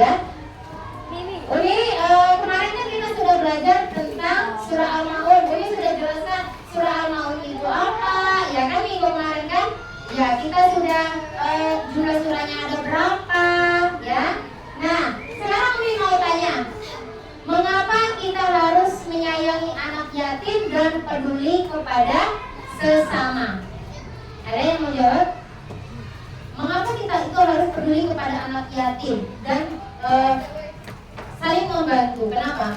ya. Ini kemarin kan kita sudah belajar tentang surah Al-Maun. Ini sudah jelaskan surah Al-Maun itu apa, ya kan minggu kemarin kan? Ya kita sudah jumlah surahnya ada berapa, ya. Nah sekarang Umi mau tanya, mengapa kita harus menyayangi anak yatim dan peduli kepada sesama? Ada yang mau jawab? Mengapa kita itu harus peduli kepada anak yatim dan saling membantu? Kenapa?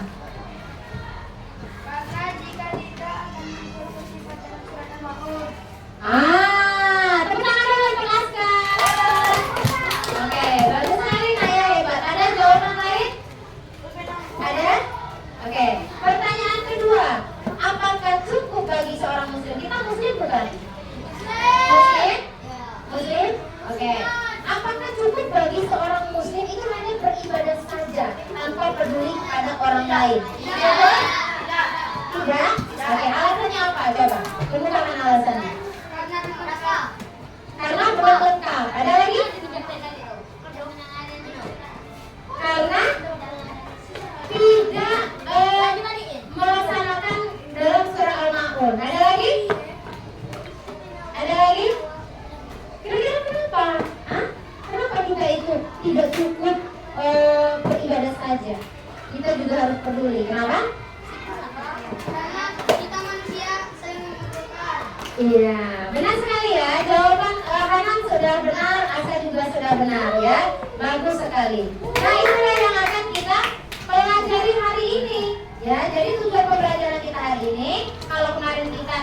Karena jika tidak akan mengikuti bacaan surat Al-Maun. Tepuk tangan dulu untuk Askar. Oke, bagus sekali Naya, hebat. Ada jawaban lain? Ada? Oke, pertanyaan kedua, apakah cukup bagi seorang muslim? Kita muslim bukan? Muslim? Muslim? Oke. Apakah cukup bagi seorang muslim itu hanya beribadah saja tanpa peduli kepada orang lain? Tidak? Tidak? Oke, alasannya apa? Coba, kemukakan alasannya. Karena belum lengkap. Ada lagi? Karena tidak melaksanakan dalam surah Al-Maun. Ada lagi? Ada lagi? Kira-kira kenapa? Kenapa kita itu tidak cukup beribadah saja? Kita juga harus peduli. Kenapa? Karena kita manusia sering membutuhkan. Iya, benar sekali ya. Jawaban Hanan sudah benar, Asa juga sudah benar ya. Bagus sekali. Nah itulah yang akan kita pelajari hari ini. Ya, jadi tujuan pembelajaran kita hari ini, kalau kemarin kita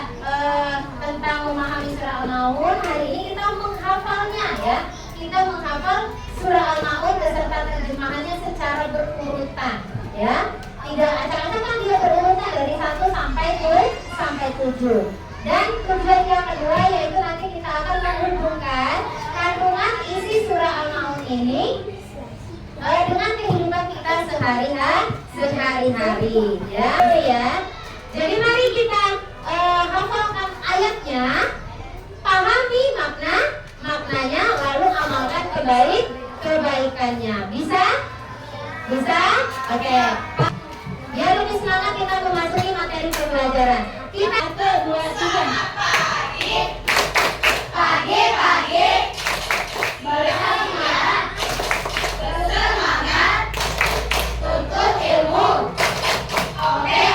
tentang memahami surah Al-Maun, hari ini kita menghafalnya ya. Kita menghafal surah Al-Maun beserta terjemahannya secara berurutan ya. Tidak acak-acakan, dia berurutan dari 1 sampai 7. Dan tujuan yang kedua yaitu nanti kita akan menghubungkan kandungan isi surah Al-Maun ini dengan kehidupan kita sehari-hari ya. Jadi mari kita hafalkan ayatnya, pahami maknanya, lalu amalkan kebaikannya. Bisa? Oke. Biar lebih semangat kita memasuki materi pembelajaran. Kita 1, 2, 3. Pagi bersemangat tuntut ilmu. Oke.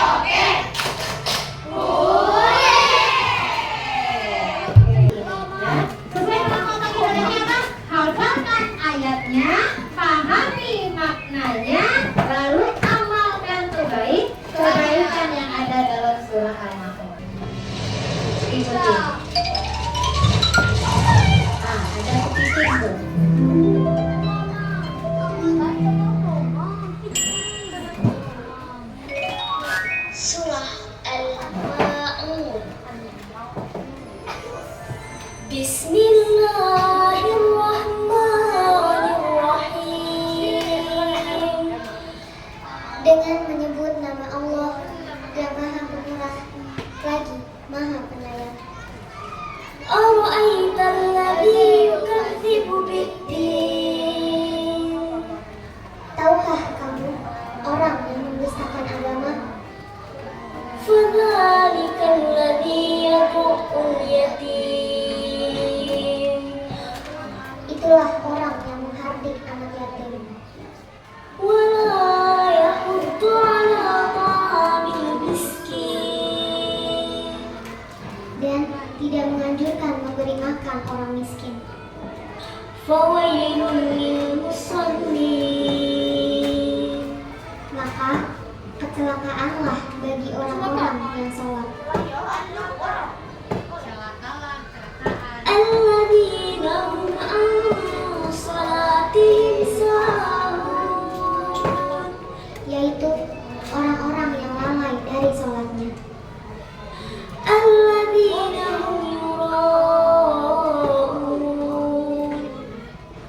Sesuai dengan kata ibadahnya apa? Hafalkan ayatnya, pahami maknanya, lalu amalkan kebaikan yang ada dalam surah Al-Maun. Ikuti. Ada kepiting tuh. Surah Al-Maun. Bismillahirrahmanirrahim. Dengan menyebut nama Allah yang Maha Pemurah lagi Maha Penyayang. Ara'aital ladzi yukadzibu bid-din. Tahukah kamu orang yang mendustakan agama? Fadzalikal ladzi yad'ul yatim. Itulah orang yang menghardik anak yatim. Wala yahuddu ala ta'amil miskin. Dan tidak menganjurkan memberi makan orang miskin. Fawailun lil musallin. Maka kecelakaanlah bagi orang-orang yang sholat. Alladzina hum an salatihim sahun. Yaitu orang-orang yang lalai dari sholatnya. Alladzina hum yura'un.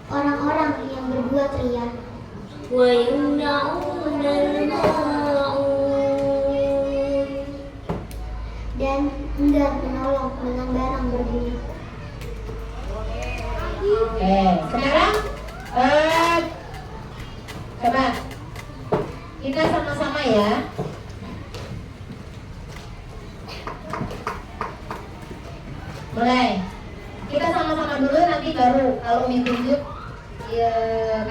Orang-orang yang berbuat riya. Wa yamna'unal ma'un. Dan enggan menolong dengan barang berguna. Oke, sekarang Kita sama-sama ya. Mulai. Kita sama-sama dulu, nanti baru kalau Umi tunjuk, ya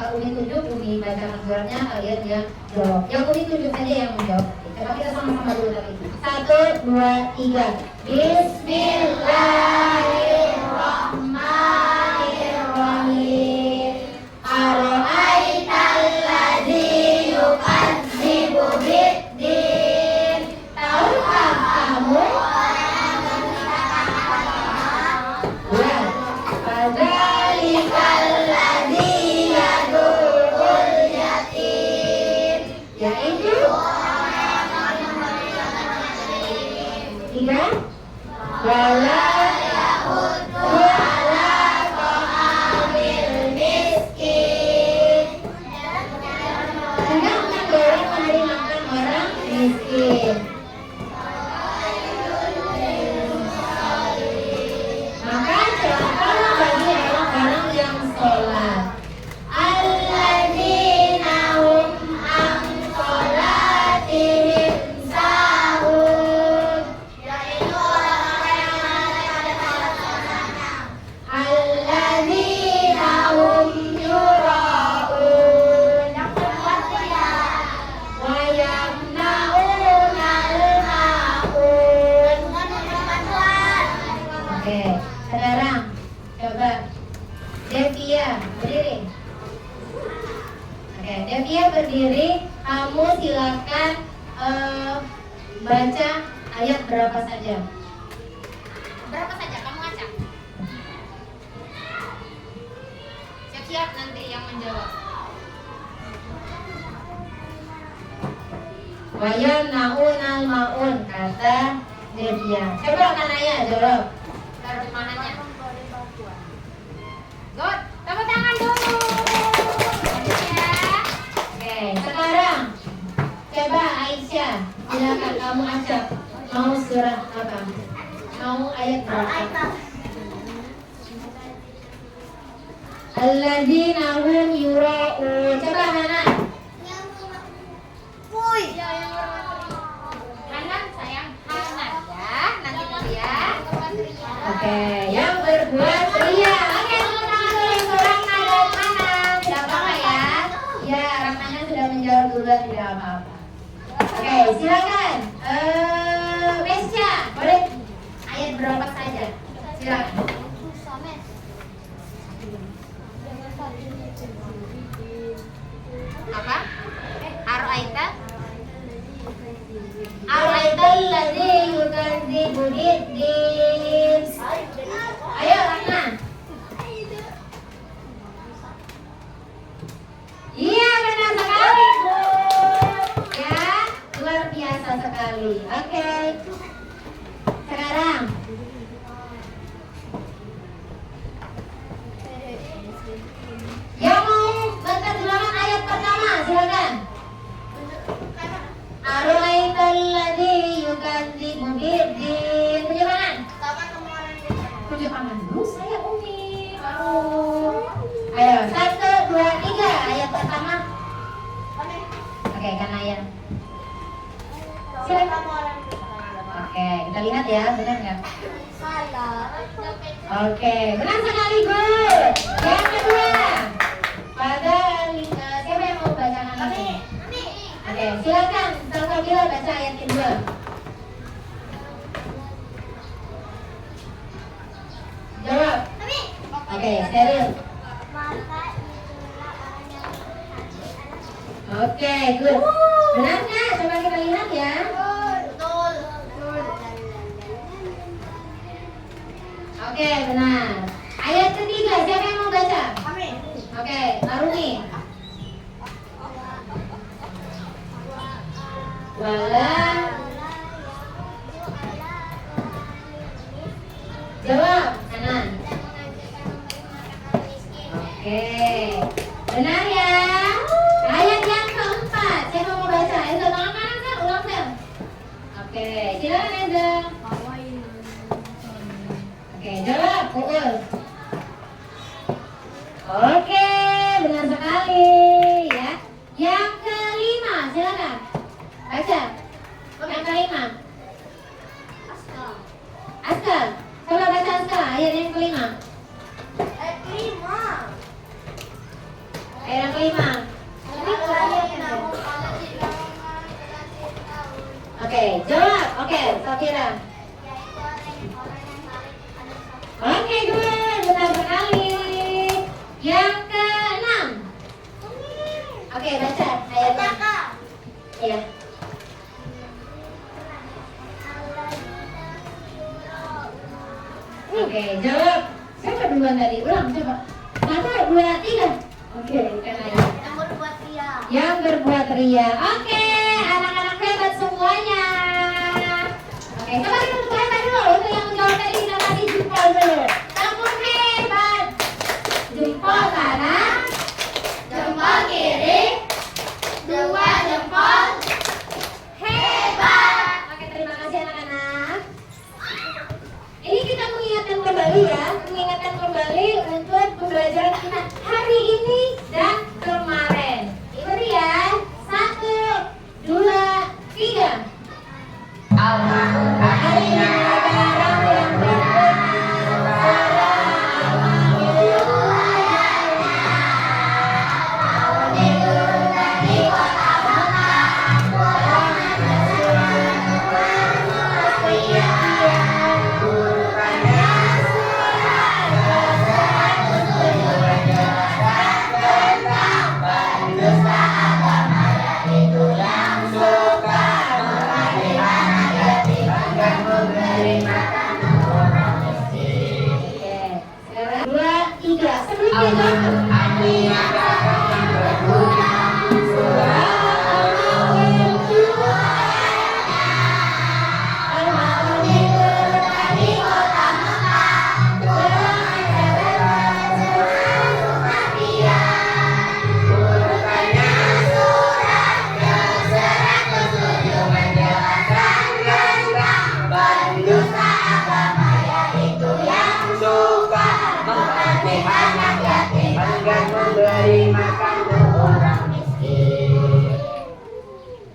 kalau Umi tunjuk, Umi bacakan suratnya, kalian yang jawab. Yang Umi tunjuk aja yang menjawab. Coba kita sama-sama dulu tadi. 1, 2, 3. Bismillahirrahmanirrahim. Ara'aital ladzi yukadzibu biddin. Tahukah kamu? Ya. Fadzalikal ladzi yad'ul yatim. Yaitu 3. Wala yahuddu ala ta'amil miskin. Tidak mendorong memberi makan orang miskin. Maka celakalah bagi orang-orang yang sholat. Alladzina hum an sholatihim sahun. Yaitu orang-orang yang ada pada sholatnya. Alladzina hum yura'un. Yang kedua wa yamna'unal ma'un. Oke, sekarang coba Devia berdiri. Oke, Devia berdiri. Kamu silakan baca ayat berapa saja. Berapa saja kamu acak? Siap-siap nanti yang menjawab. Wa yamna'unal ma'un, kata Devia. Coba Kanaya jawab. Terjemahannya. Good. Tepuk tangan dulu. Ya. Oke, sekarang coba Aisyah, silakan kamu acak. Mau surat apa? Mau ayat berapa? Alladzina hum yura'un. Coba Hana. Hanan sayang, Hanan ya. Nanti dulu ya. Oke, yang berbuat ria. Oke, tepuk tangan dulu untuk Rahma dan Hana. Tidak apa-apa ya. Ya, Rahmanya sudah menjawab duluan, tidak apa-apa. Oke, silakan. Mesya, boleh ayat berapa saja? Silakan. Apa? Aro'aita? Ara'aital ladzi yukadzibu biddin. Ayo Rahma. Iya, benar sekali, Bu. Ya, luar biasa sekali. Oke. Sekarang yang mau menerjemahkan ayat pertama, silakan. Ara'aital ladzi yukadzibu biddin. Tunjuk tangan. Tunjuk tangan dulu, saya Umi. Ayo, 1, 2, 3. Ayat pertama. Oke, Kanaya. Silakan. Oke, kita lihat ya, benar nggak? Oke, benar sekali, Bu. Yang kedua, pada siapa yang mau bacakan lagi? Oke, silakan. Salsabila baca ayat kedua. Jawab. Oke, steril. Oke, good. Benar nggak? Coba kita lihat ya. Oke, benar. Ayat ketiga, siapa yang mau baca? Oke, Aruni. Wala. Jawab, kanan. Oke, benar ya. Ayat yang keempat, siapa mau baca? Eza, tangan kanan kan? Ulang kan? Oke, silakan Eza. Oke, jawab, Uul. Oke, benar sekali ya. Yang kelima, silakan. jawab. Oke, Safira. Oke, good. Benar sekali. Yang ke-6. Oke, baca ayatnya. Iya. Oke, jawab. Siapa duluan tadi? Ulang coba. 1, 2, 3. Oke, bukan ayat. Yang berbuat ria. Oke, anak-anak hebat semuanya. Oke, coba kita tepuk hebat dulu. Untuk yang menjawab tadi kita kasih jempol dulu. Tepuk hebat. Jempol kanan, jempol kiri, 2 jempol. Hebat. Oke, terima kasih anak-anak. Ini kita mengingatkan kembali ya, mengingatkan kembali untuk pembelajaran kita hari ini dan kemarin. Ikuti ya, 1, 2, 3.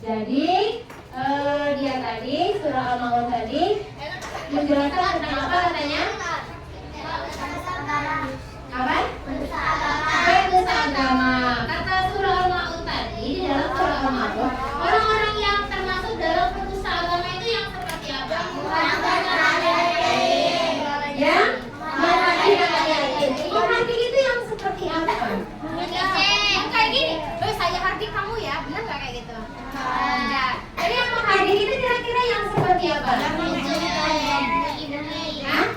Jadi dia tadi surah Al-Maun tadi menjelaskan tentang apa katanya? Apa? Penusa agama. Kata surah Al-Maun tadi di dalam surah Al-Maun, orang-orang yang termasuk dalam penusa agama itu yang seperti apa? Yang menghadiri ayat-ayat. Menghadiri itu yang seperti apa? Kayak gini. Saya hardik kamu ya. Benar nggak kayak gitu? Nah, jadi yang menghadiri itu kira-kira yang seperti apa? Hah?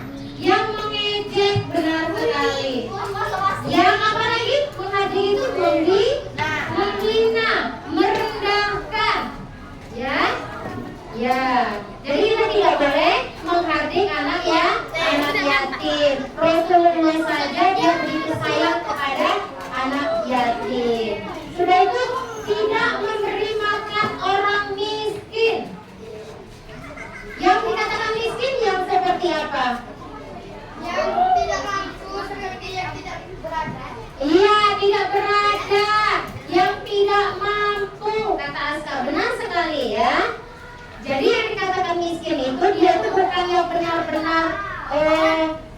Yang mengejek, benar sekali. Yang apa lagi? Menghadiri itu menghina, merendahkan. Ya? Ya. Jadi kita tidak boleh menghardik anak yatim. Rasulullah saja dia begitu sayang kepada anak yatim. Sudah itu tidak memberi makan orang miskin. Yang dikatakan miskin yang seperti apa? Yang tidak mampu seperti yang tidak berada. Iya, tidak berada. Yang tidak mampu, kata Aska. Benar sekali ya. Jadi yang dikatakan miskin itu dia itu bukan yang benar-benar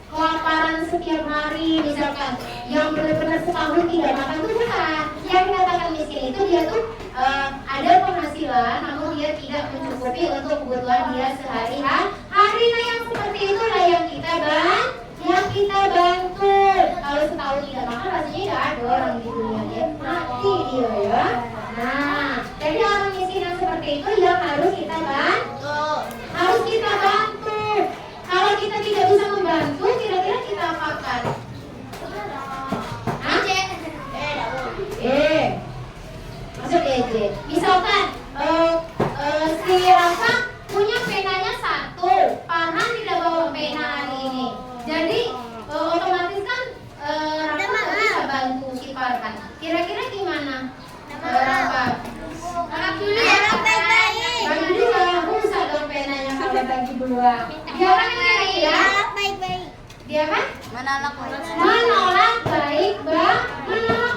kelaparan setiap hari misalkan, yang benar-benar setahun tidak makan itu bukan. Yang dikatakan miskin itu dia tuh ada penghasilan namun dia tidak mencukupi untuk kebutuhan dia sehari-hari. Nah yang seperti itulah yang kita bantu. Kalau setahun tidak makan rasanya tidak ada orang di dunia, dia mati dia ya. Nah jadi orang miskin yang seperti itu yang harus kita bantu. Kalau kita tidak bisa membantu, kira-kira kita apakan? Maksud EJ. Misalkan si Rafa punya penanya 1, Farhan tidak bawa pena hari ini. Jadi otomatis kan Rafa nggak bisa bantu si Farhan. Kira-kira gimana? Rafa? Bagi dua, rusak dong penanya kalau bagi dua. Dia kan kira-kira? Dia kan? Menolak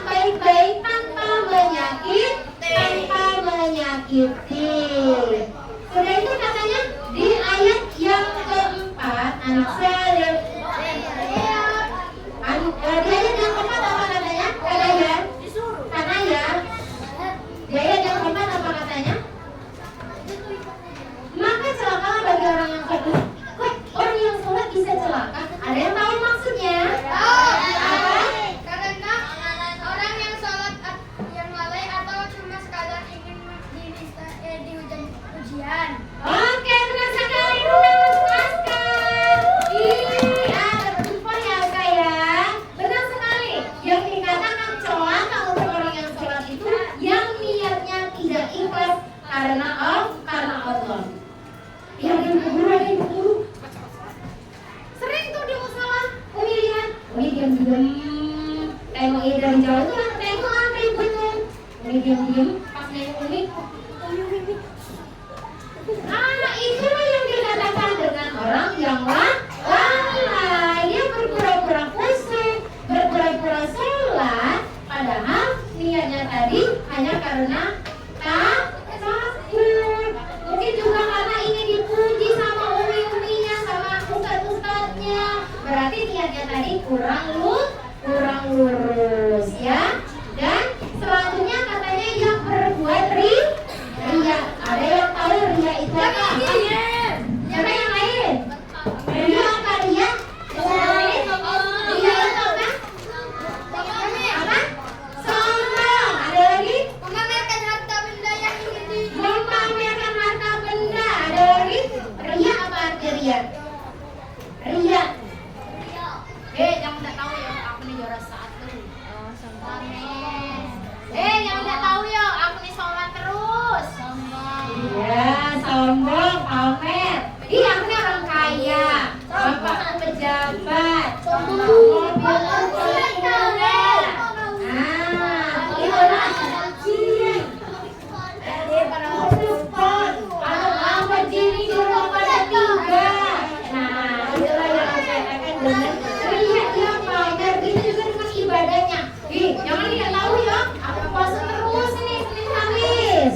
baik-baik tanpa menyakiti. Sudah itu katanya di ayat yang keempat, anak saya. Di ayat yang keempat apa katanya? Di ayat yang keempat apa katanya? karena Allah. Ya ada yang berburu. Sering tuh di musola, Umi lihat, Umi diam-diam, tengok ini dari jauh tuh lah, tengok apa yang betul. Umi diam-diam, pas nengok Umi. Itulah yang dikatakan dengan orang yang lalai. Dia berpura-pura khusyuk, berpura-pura sholat, padahal niatnya tadi hanya karena takut. Mungkin juga karena ingin dipuji sama umi-uminya, sama ustadz-ustadznya. Berarti niatnya tadi kurang lurus ya. Dan selanjutnya katanya yang berbuat ria. Ada yang tahu ria itu apa? Siapa yang lain? Ria apa ria? Ria itu apa? Apa? Sombong. Ada lagi? Memamerkan harta benda yang ingin Memamerkan harta benda. Ada lagi? Ria apa arti ria? Ria. Yang tidak tahu ya, aku nih juara 1. Yang tidak tahu ya, aku nih sholat terus. Ya, sombong, pamer. Iya, aku nih orang kaya. Bapak pejabat. Mobil mewah. Itulah ciri. Support. Atau Lamborghini di rumah pada 3. Nah, itulah yang saya katakan dengan ria yang pamer. Itu juga dengan ibadahnya. Jangan tidak tahu ya. Aku puasa terus nih Senin Kamis.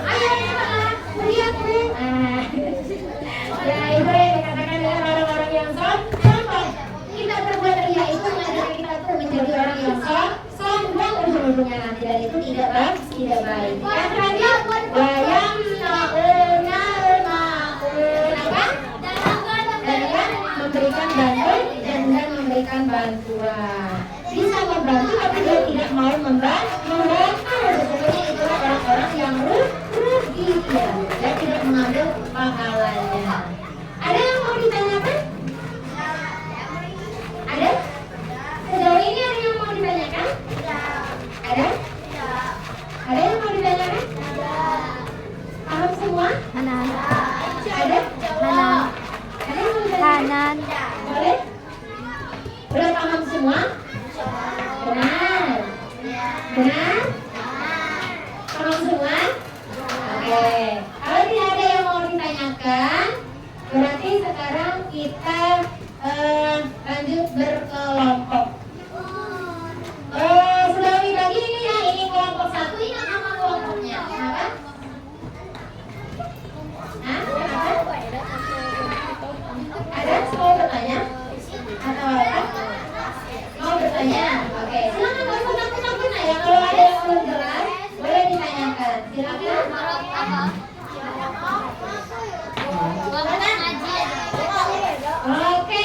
Ayo cepat lihat Bu. Ya itu yang dikatakan dengan orang-orang yang sombong. Kita berbuat ria itu mengajari kita tuh menjadi orang yang sombong ujung-ujungnya nanti, dan itu tidak baik. Yang terakhir, wayang naunal maun apa? Dan memberikan memberikan bantuan. Bisa membantu tapi dia tidak mau membantu. Sebetulnya itulah orang-orang yang rugi ya. Dia tidak mengambil pahalanya. Ada yang mau ditanyakan? Ada? Sejauh ini ada yang mau ditanyakan? Ada? Ada yang mau ditanyakan? Paham semua? Hanan. Ada? Hanan. Ada yang mau ditanyakan? Hanan. Boleh? Udah paham semua? Benar? Paham semua? Oke. Kalau tidak ada yang mau ditanyakan, berarti sekarang kita lanjut berkelompok. Sudah dibagi ini ya, ini kelompok 1, ingat nama kelompoknya. Kenapa? Kenapa? Ada? Mau bertanya? Atau apa? Mau bertanya? Oke, silakan nggak usah takut-takut ya. Kalau ada yang belum jelas, boleh ditanyakan. Silakan. Oke,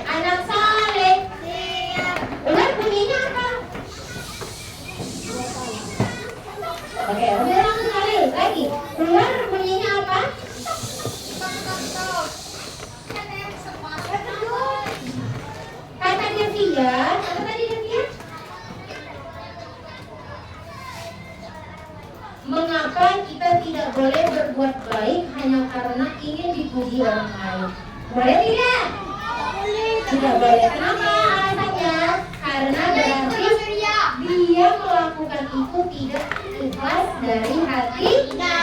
anak saleh. Ular bunyinya apa? Oke, udah langsung lagi. Ular bunyinya apa? Kata Devia, apa tadi Devia? Mengapa kita tidak boleh berbuat baik hanya karena ingin dipuji orang lain? Boleh tidak? Tidak boleh. Kenapa alasannya? Karena berarti dia melakukan itu tidak ikhlas dari hatinya.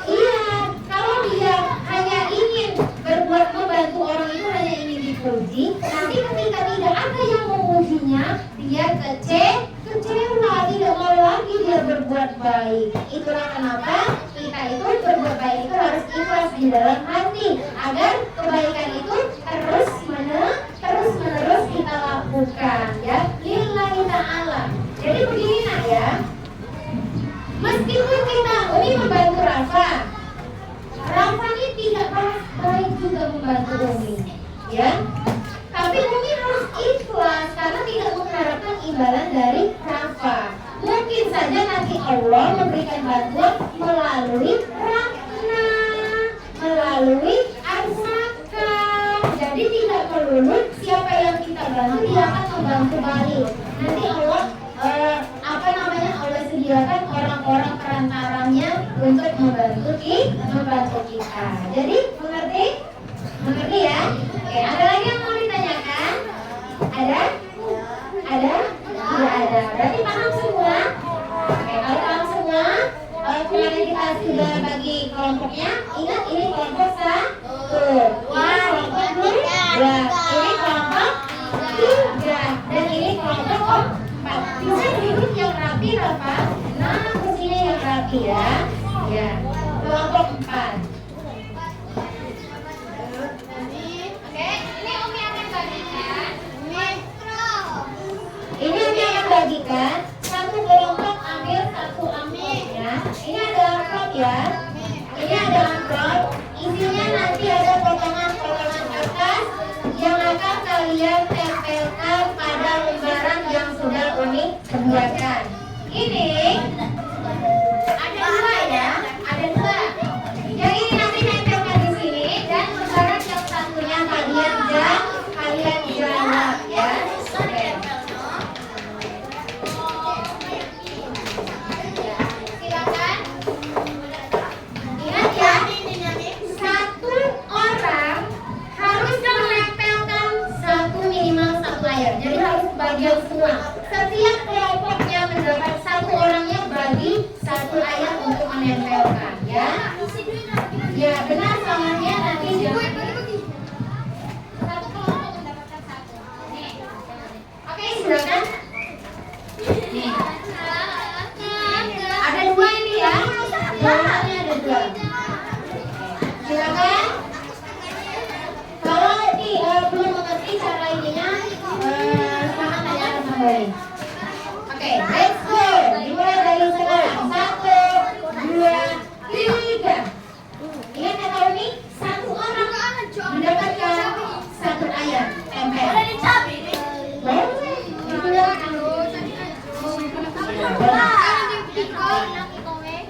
Iya, kalau dia hanya ingin membantu orang itu hanya ingin dipuji, nanti ketika tidak ada yang memujinya, dia kecewa, tidak mau lagi dia berbuat baik. Itulah kenapa kita itu berbuat baik itu harus ikhlas di dalam hati, agar kebaikan itu terus menerus kita lakukan ya, lillahi ta'ala. Jadi begini nak ya, meskipun kita Umi membantu Rafa ini tidak baik juga membantu Umi ya, tapi Umi harus ikhlas karena tidak mengharapkan imbalan dari Rafa. Mungkin saja nanti Allah memberikan bantuan melalui Rahna, melalui Arsaka. Jadi tidak melulu siapa yang kita bantu dia akan membantu balik. Nanti Allah Allah sediakan orang-orang pantarannya untuk membantu kita. Jadi mengerti? Mengerti ya? Oke, ada lagi yang mau ditanyakan? Ada? Ada? Tidak ada. Berarti paham semua? Oke, kalau paham semua, kemarin kita sudah bagi kelompoknya. Ingat ini kelompok satu, ini kelompok dua, ini kelompok tiga, dan ini kelompok empat. Bisa duduk yang rapi, Rafa. Nah, kursinya yang rapi ya. Ya, kelompok empat. Oke, ini Umi akan bagikan. Ini Umi akan bagikan. Satu kelompok ambil satu amplop ya. Ini ada amplop ya. Ini ada amplop. Isinya nanti ada potongan-potongan kertas yang akan kalian tempelkan pada lembaran yang sudah Umi buatkan. Ini ada dua ya. Ada dua. Yang ini nanti tempelkan di sini dan lembaran yang satunya kalian jawab ya. Oke. Silakan. Ingat ya, satu orang harus menempelkan minimal satu layar. Jadi harus bagian semua. Setiap kelompoknya mendapat satu orangnya bagi satu ayat untuk menempelkan. Ya, ya benar soalnya nanti jangan. Satu kelompok mendapatkan satu. Nih. Oke, silakan. Nih, ada dua ini ya. Jawabannya ada dua. Silakan. Kalau belum mengerti cara ininya, silakan tanyakan kembali. Oke, let's go. Dimulai dari sekarang. 1, 2, 3. Ingat kata Umi, satu orang mendapatkan satu ayat tempel. Boleh? Digunakan. Iko, nak iko we.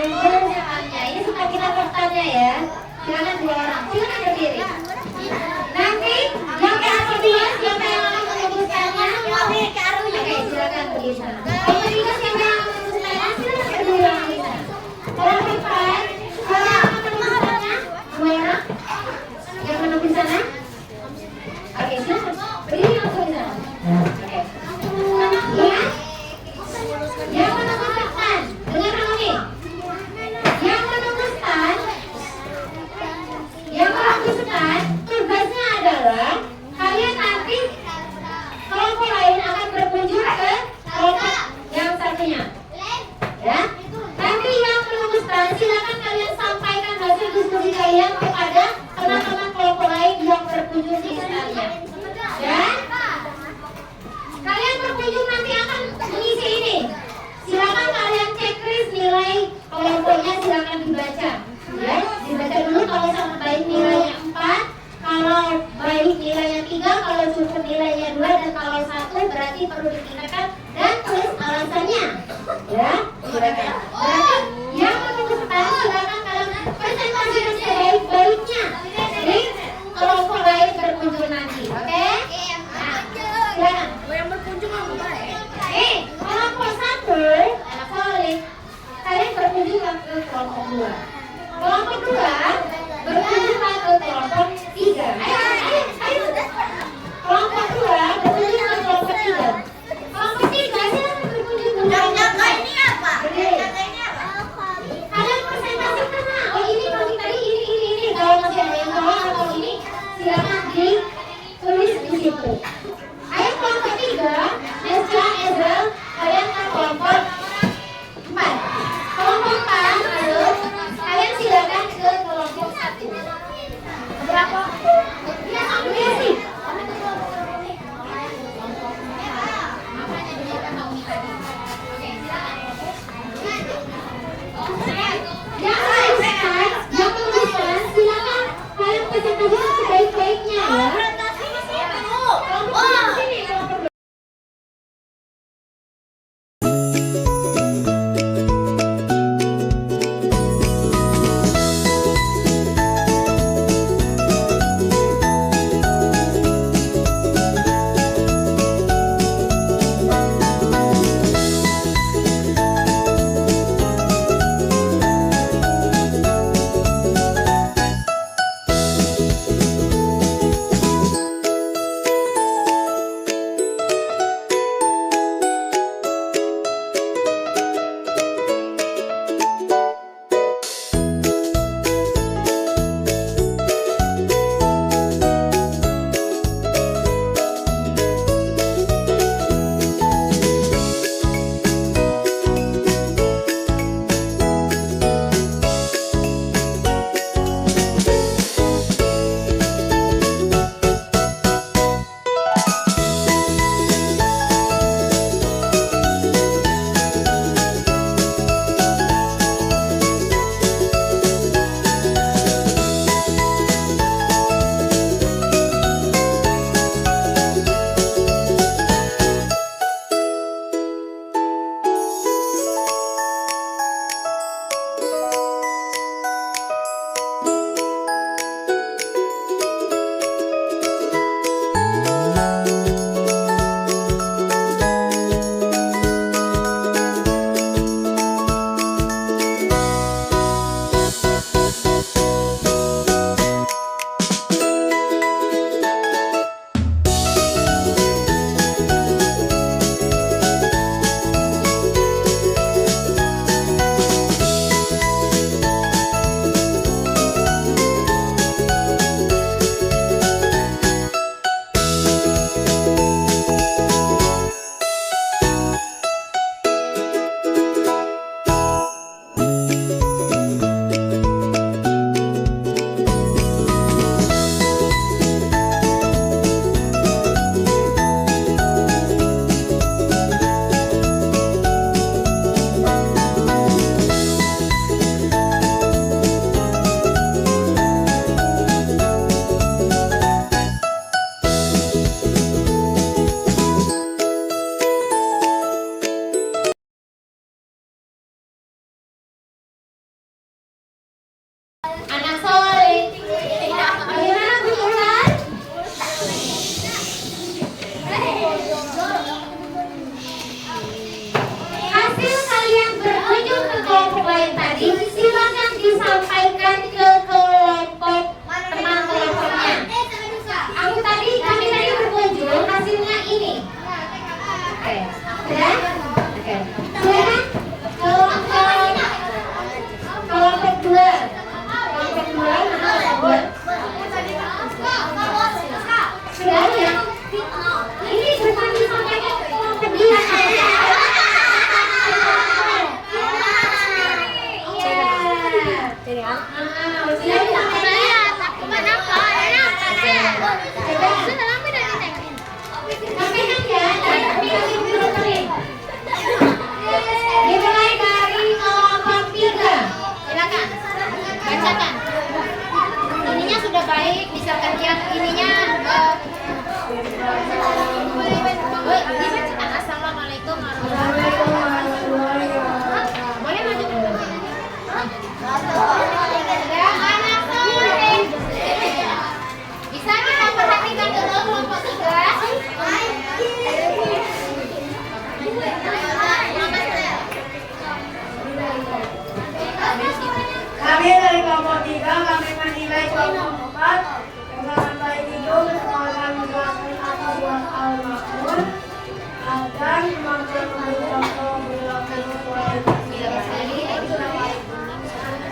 Ini suka kita pertanya ya. Silakan 2 orang. Silakan berdiri. Nanti yang ke atas dia, siapa yang akan memutuskannya? Oke, silakan berdiri sana. Yang ketiga siapa yang akan memutuskannya? Silakan berdiri di sana. Kalau depan, siapa yang akan memutuskannya? 2 orang. Yang menunggu di sana? Oke, silakan. Berdiri langsung di sana. Oke. Ya. Yang memutuskan, dengarkan ini. Yang memutuskan tugasnya adalah kalian nanti kelompok lain akan berkunjung ke kelompok yang satunya. Ya. Nanti yang memutuskan silakan kalian sampaikan hasil diskusi kalian kepada teman-teman kelompok lain yang berkunjung di sekitarnya. Dan kalian berkunjung nanti akan mengisi ini. Silakan kalian checklist nilai kelompoknya, silakan dibaca. Ya, dibaca dulu kalau sama baik nilainya 4, kalau baik nilainya 3, kalau cukup nilainya 2, dan kalau 1 berarti perlu ditingkatkan dan tulis alasannya. Ya, silakan. Berarti yang memutuskan silakan kalian presentasikan sebaik-baiknya. Jadi kelompok lain berkunjung nanti, oke? Nah, silakan. Yang berkunjung apa baik? Kelompok 1, solid. Kalian berkunjung ke kelompok 2. Kelompok 2 berkunjung ke kelompok 3. Ayo. Kelompok 2 berkunjung ke kelompok 3. Kelompok 3 silakan berkunjung ke kelompok 4. Ini apa? Kalian presentasikan lah. Oh ini kalau tadi ini. Kalau masih ada yang salah atau ini silakan ditulis di situ. Ayo kelompok 3, Nesla, Ezel, kalian ke kelompok 4. Kelompok 4, lalu kalian silakan ke kelompok 1. Berapa soleh. Bagaimana bukuan? Hasil kalian berkunjung ke kelompok lain tadi, silakan disampaikan ke kelompok teman kelompoknya. Kami tadi berkunjung, hasilnya ini. Oke, sudah? Oke, silakan kelompok dua. Kelompok dua, mana kelompok dua? Sudah ya? Ini bukan disampaikan ke kelompok dia. Dimulai dari kelompok 3. Silakan bacakan. Ininya sudah baik, misalkan yang ininya dibacakan assalamualaikum warahmatullahi wabarakatuh. Boleh maju ke depan. Sedang anak sore. Bisa kita perhatikan dulu kelompok 3. Kami dari kelompok 3, kami menilai kelompok 4 dengan baik itu sekolah menjelaskan apa buat al-makmur dan kemampuan mencontoh berlaku sesuai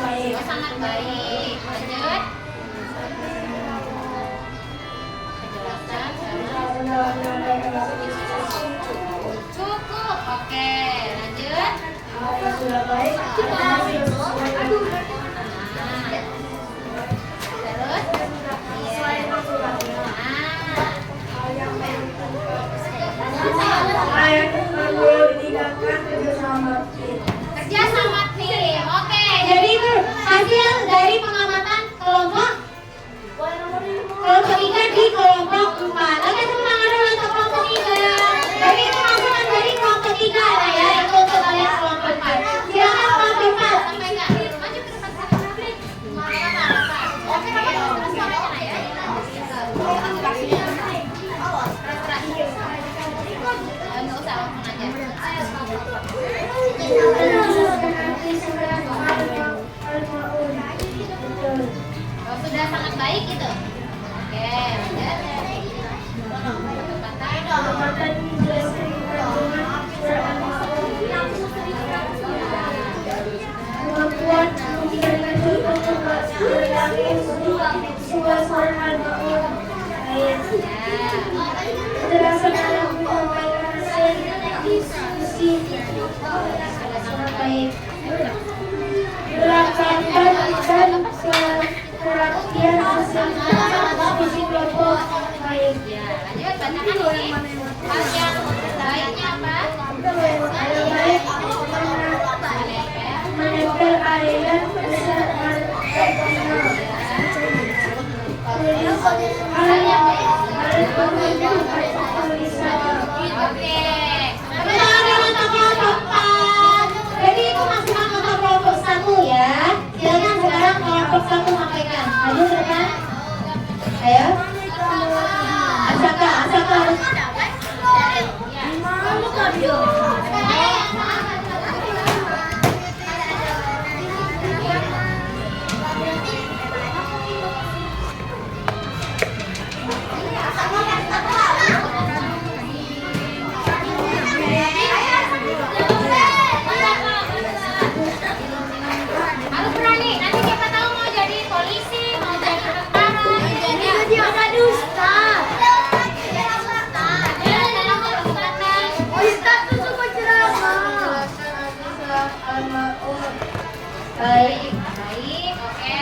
baik. Sangat baik. Lanjut. Cukup. Oke, lanjut. Sudah baik. Kerja sama tim. Oke. Jadi itu hasil dari pengamatan kelompok 3 di kelompok 4. Oke, semangat dulu untuk kelompok 3. Jadi itu masukan dari kelompok 3 ya, itu untuk kalian kelompok 4. Silakan kelompok 4. Sampaikan. Maju ke depan sana. Oke, kamu terus sampaikan ya. Enggak usah langsung aja. Oh, sudah sangat baik itu. Oke, lanjut bacakan ini. Bagian baiknya apa? Menempel ayat bersama Oke. Jadi itu masukan untuk kelompok 1 ya. Silakan sekarang kelompok 1 sampaikan. Maju ke depan. Ayo. Asaka harus. Harus berani. Nanti siapa tahu mau jadi polisi, mau jadi tentara, jadi dusta. Ustaz tuh suka ceramah. Baik. Baik, oke.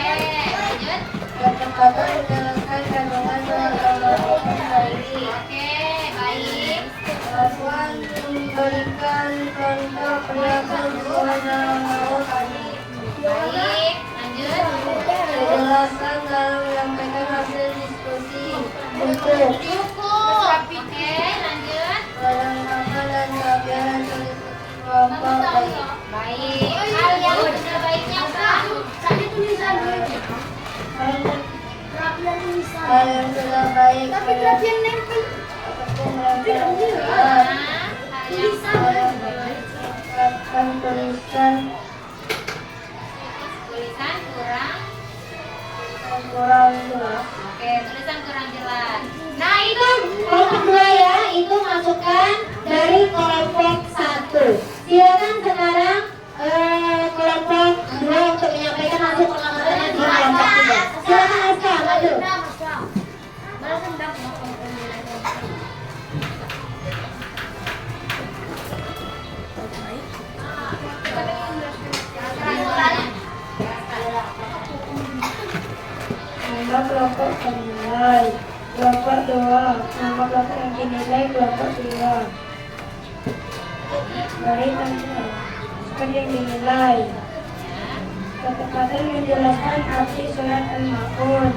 Lanjut. Bertempatan menjalankan kandungan baik. Oke, baik. Tuhan memberikan contoh perilaku kepada Allah tadi. Baik, lanjut. Dijelaskan dalam menyampaikan hasil diskusi untuk Cukup. Oke, lanjut. perlengkapan dan pelajaran tulis kelompok baik. Baik. Hal yang benar baiknya apa? banyak Rapian tulisan. hal yang sudah baik. Tapi rapian nempel. Tulisan tulisan Tulisan kurang jelas. Oke, tulisan kurang jelas. Nah, itu Kelompok 2 ya, itu masukkan dari kelompok 1. Silakan sekarang kelompok 2 untuk menyampaikan hasil pengamatannya di kelompok 3. Silakan Aska, maju. Balas dendam. Nama kelompok dinilai. Kelompok 2. Nama kelompok yang dinilai kelompok 2. Baik, seperti yang dinilai. Ketepatan menjelaskan arti surat Al-Ma'un.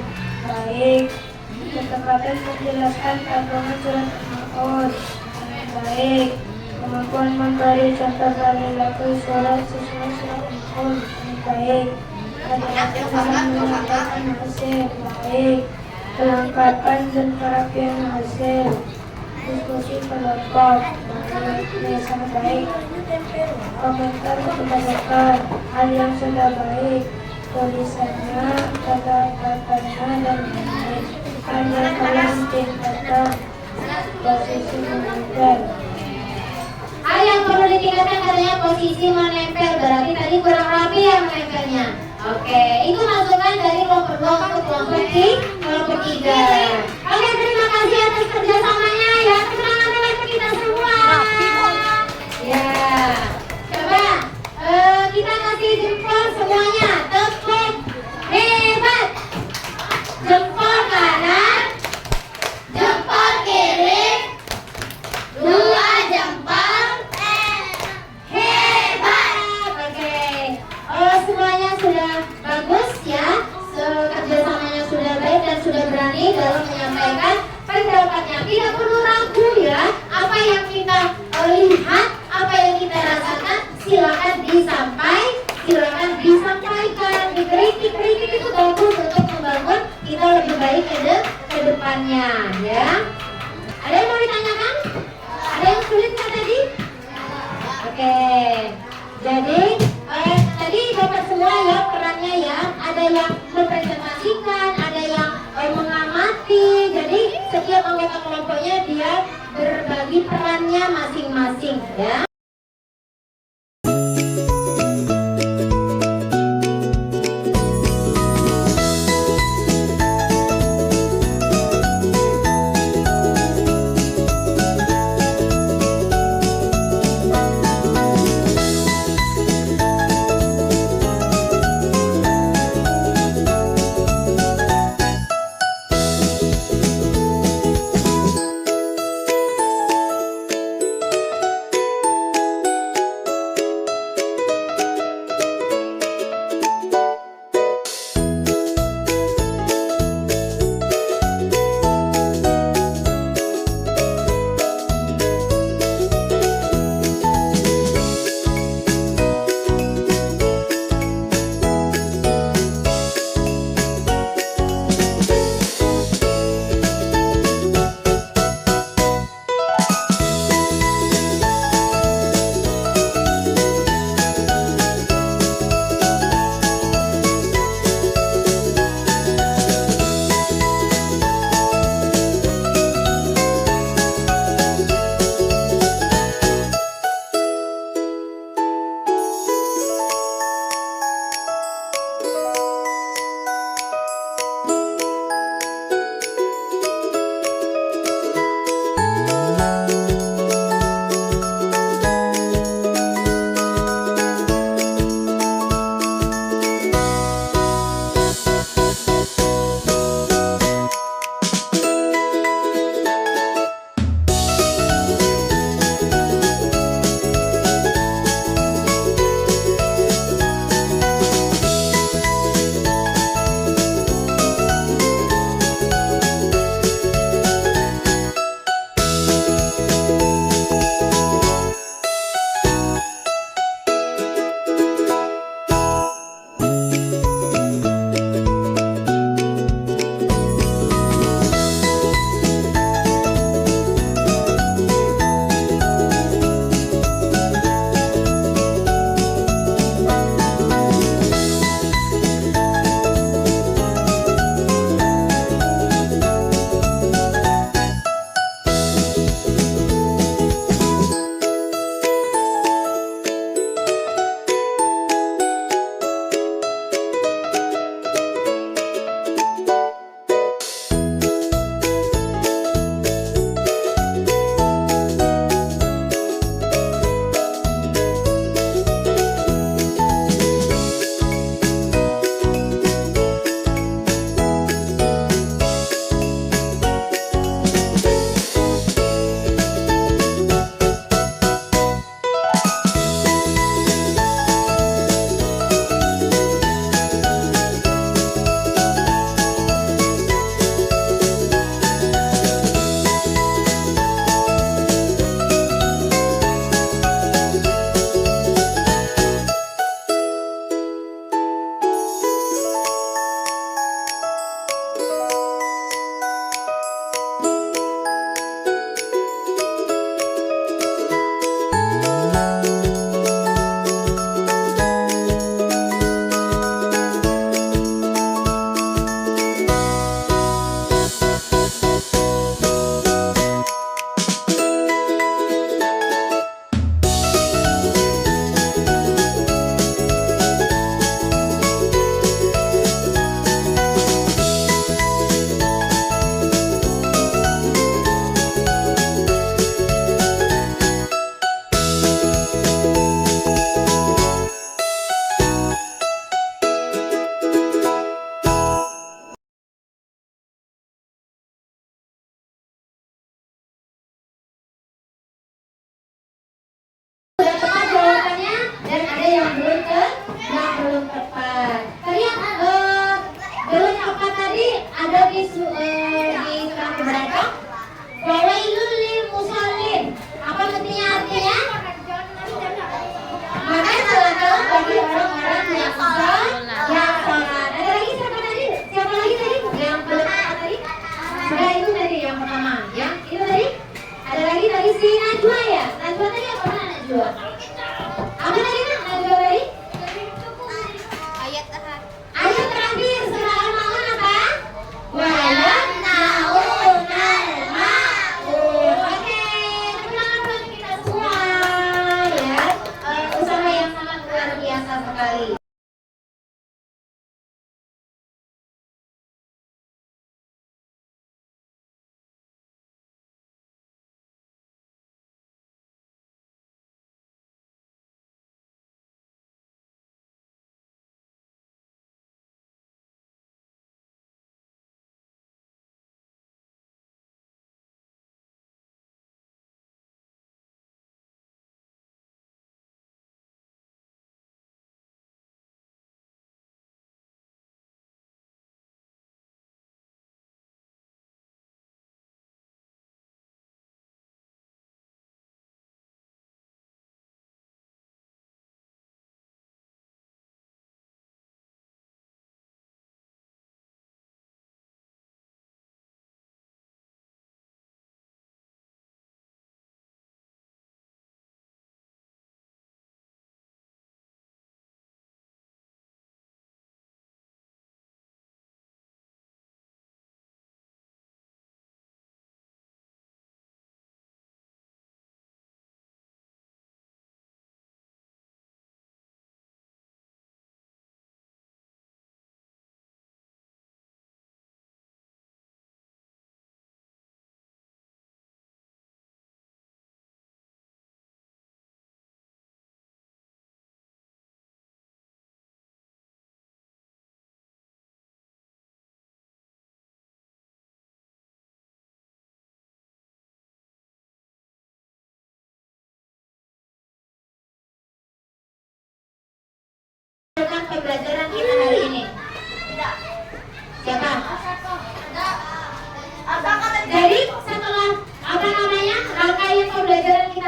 Baik. Ketepatan menjelaskan kandungan surat Al-Ma'un. Baik. Kemampuan memberi contoh perilaku surat sesuai surat Al-Ma'un. Baik. Dalam menyampaikan hasil. Baik. Kelengkapan dan perapian hasil. Diskusi kelompok. Baik. Sangat baik. Komentar kebanyakan hal yang sudah baik, tulisannya, kata-katanya, dan lain-lain. Hanya kalian tingkatkan posisi menempel. Hal yang perlu ditingkatkan katanya posisi menempel, berarti tadi kurang rapi ya menempelnya. Oke, itu masukan dari kelompok 2 untuk kelompok 3. Oke, terima kasih atas kerjasamanya ya. Tepuk tangan dulu untuk kita semua. Ya, coba kita kasih jempol semuanya. Tepuk hebat. Jempol kanan, jempol kiri, 2 jempol. Hebat. Oke. Semuanya sudah bagus ya. Kerjasamanya sudah baik dan sudah berani dalam menyampaikan pendapatnya. Tidak perlu ragu ya. Apa yang kita lihat, apa yang kita rasakan, silakan disampaikan, dikritik itu bagus untuk membangun kita lebih baik ke depannya ya. Ada yang mau ditanyakan? Ada yang sulit nggak tadi? Oke. Jadi tadi dapat semua ya perannya ya. Ada yang mempresentasikan, ada yang mengamati. Jadi setiap anggota kelompoknya dia berbagi perannya masing-masing ya.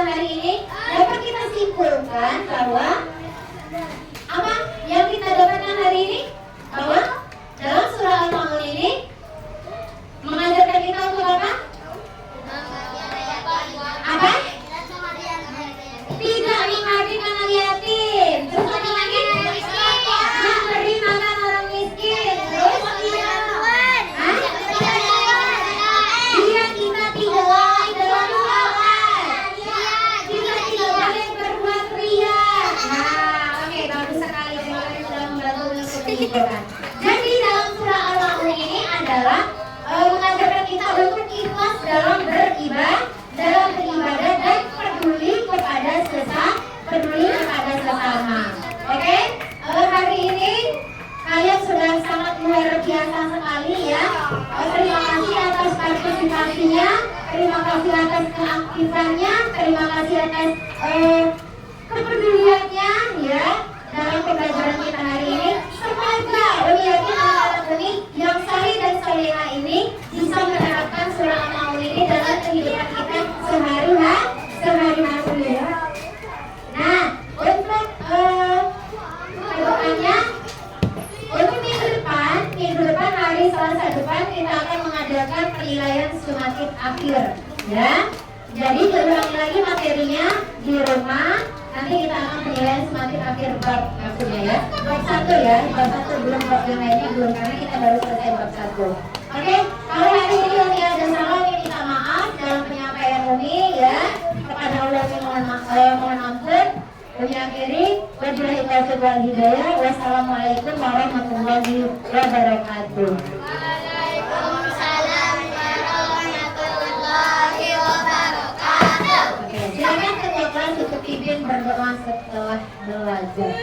hari ini dapat kita simpulkan bahwa apa yang kita dapatkan hari ini, bahwa dalam surah Al-Maun ini mengajarkan kita untuk apa? Apa? Tidak menghadirkan anak yatim. Terus apa lagi? Memberi makan orang miskin. Terus hah? Dia kita tidak lalai dalam sholat. Kita tidak boleh berbuat ria. Nah, oke, bagus sekali. Terima kasih sudah membantu untuk menyimpulkan. Jadi dalam surah Al-Maun ini adalah mengajarkan kita untuk ikhlas dalam beribadah, dan peduli kepada sesama. Oke? Hari ini kalian sudah sangat luar biasa sekali ya. Terima kasih atas partisipasinya, terima kasih atas keaktifannya, terima kasih atas kepeduliannya ya dalam pembelajaran kita hari ini. Semoga Umi yakin anak-anak Umi yang saleh dan salehah ini bisa menerapkan surah Al-Maun ini dalam kehidupan kita sehari-hari ya. Nah, untuk kedepannya, untuk minggu depan hari Selasa depan kita akan mengadakan penilaian sumatif akhir ya. Jadi diulangi lagi materinya di rumah. Nanti kita akan penilaian sumatif akhir bab maksudnya ya. Bab 1 ya, bab 1 belum, bab yang lainnya belum karena kita baru selesai bab 1. Oke, kalau hari ini Umi ada salah, Umi minta maaf dalam penyampaian Umi ya. Kepada Allah mohon ampun. Umi akhiri, wabillahi taufiq wal hidayah. Wassalamualaikum warahmatullahi wabarakatuh. Waalaikumsalam warahmatullahi wabarakatuh. Oke, silakan ketua kelas untuk pimpin berdoa setelah belajar.